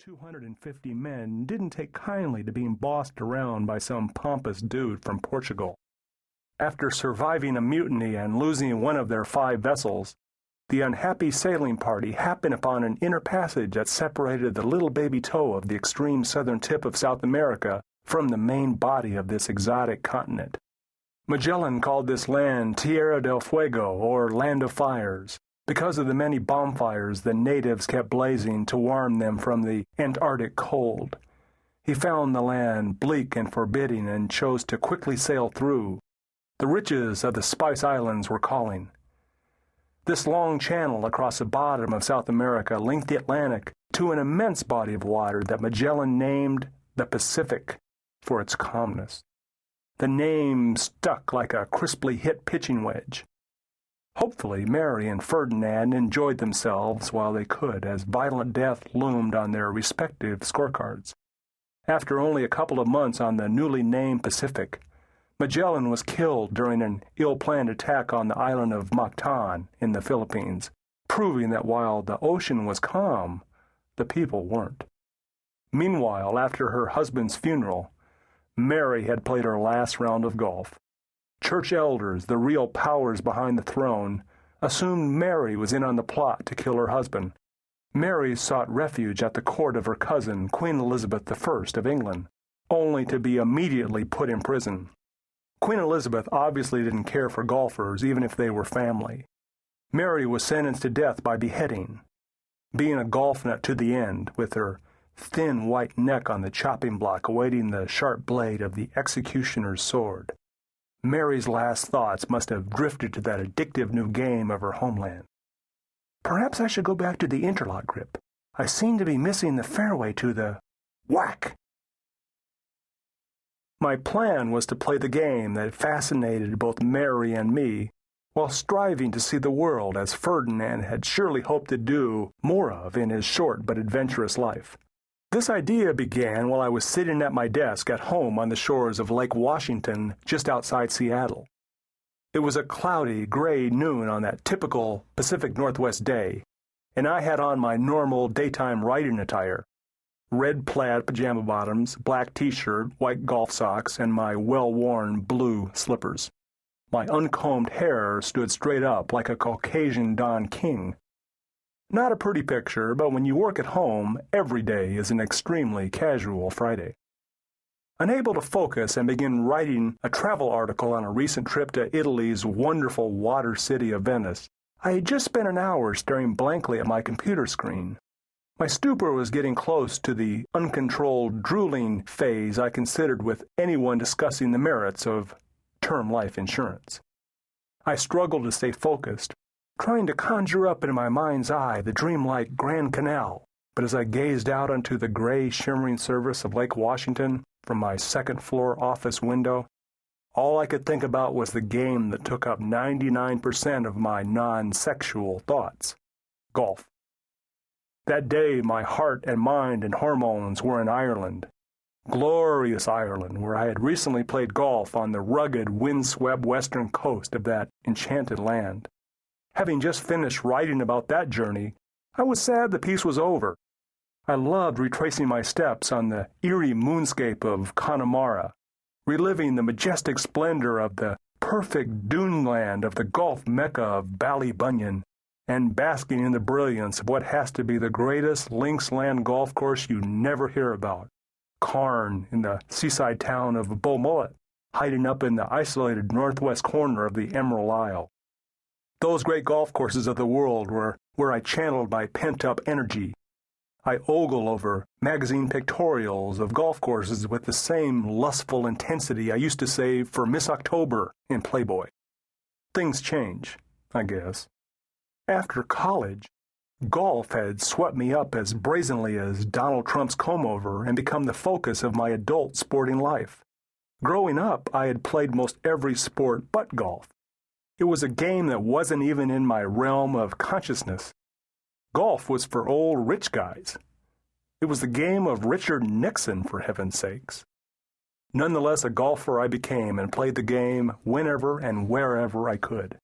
250 men didn't take kindly to being bossed around by some pompous dude from Portugal. After surviving a mutiny and losing one of their 5 vessels, the unhappy sailing party happened upon an inner passage that separated the little baby toe of the extreme southern tip of South America from the main body of this exotic continent. Magellan called this land Tierra del Fuego, or Land of Fires, because of the many bonfires the natives kept blazing to warm them from the Antarctic cold. He found the land bleak and forbidding and chose to quickly sail through. The riches of the Spice Islands were calling. This long channel across the bottom of South America linked the Atlantic to an immense body of water that Magellan named the Pacific for its calmness. The name stuck like a crisply hit pitching wedge. Hopefully, Mary and Ferdinand enjoyed themselves while they could, as violent death loomed on their respective scorecards. After only a couple of months on the newly named Pacific, Magellan was killed during an ill-planned attack on the island of Mactan in the Philippines, proving that while the ocean was calm, the people weren't. Meanwhile, after her husband's funeral, Mary had played her last round of golf. Church elders, the real powers behind the throne, assumed Mary was in on the plot to kill her husband. Mary sought refuge at the court of her cousin, Queen Elizabeth I of England, only to be immediately put in prison. Queen Elizabeth obviously didn't care for golfers, even if they were family. Mary was sentenced to death by beheading. Being a golf nut to the end, with her thin white neck on the chopping block awaiting the sharp blade of the executioner's sword, Mary's last thoughts must have drifted to that addictive new game of her homeland. Perhaps I should go back to the interlock grip. I seem to be missing the fairway to the whack. My plan was to play the game that fascinated both Mary and me, while striving to see the world as Ferdinand had surely hoped to do more of in his short but adventurous life. This idea began while I was sitting at my desk at home on the shores of Lake Washington just outside Seattle. It was a cloudy, gray noon on that typical Pacific Northwest day, and I had on my normal daytime riding attire: red plaid pajama bottoms, black t-shirt, white golf socks, and my well-worn blue slippers. My uncombed hair stood straight up like a Caucasian Don King. Not a pretty picture, but when you work at home, every day is an extremely casual Friday. Unable to focus and begin writing a travel article on a recent trip to Italy's wonderful water city of Venice, I had just spent an hour staring blankly at my computer screen. My stupor was getting close to the uncontrolled drooling phase I considered with anyone discussing the merits of term life insurance. I struggled to stay focused, trying to conjure up in my mind's eye the dreamlike Grand Canal, but as I gazed out onto the gray, shimmering surface of Lake Washington from my second-floor office window, all I could think about was the game that took up 99% of my non-sexual thoughts: golf. That day, my heart and mind and hormones were in Ireland. Glorious Ireland, where I had recently played golf on the rugged, windswept western coast of that enchanted land. Having just finished writing about that journey, I was sad the piece was over. I loved retracing my steps on the eerie moonscape of Connemara, reliving the majestic splendor of the perfect duneland of the Gulf Mecca of Ballybunion, and basking in the brilliance of what has to be the greatest linksland golf course you never hear about, Carn, in the seaside town of Beaumullet, hiding up in the isolated northwest corner of the Emerald Isle. Those great golf courses of the world were where I channeled my pent-up energy. I ogle over magazine pictorials of golf courses with the same lustful intensity I used to save for Miss October in Playboy. Things change, I guess. After college, golf had swept me up as brazenly as Donald Trump's comb-over and become the focus of my adult sporting life. Growing up, I had played most every sport but golf. It was a game that wasn't even in my realm of consciousness. Golf was for old rich guys. It was the game of Richard Nixon, for heaven's sakes. Nonetheless, a golfer I became and played the game whenever and wherever I could.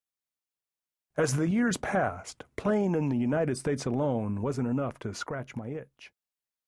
As the years passed, playing in the United States alone wasn't enough to scratch my itch.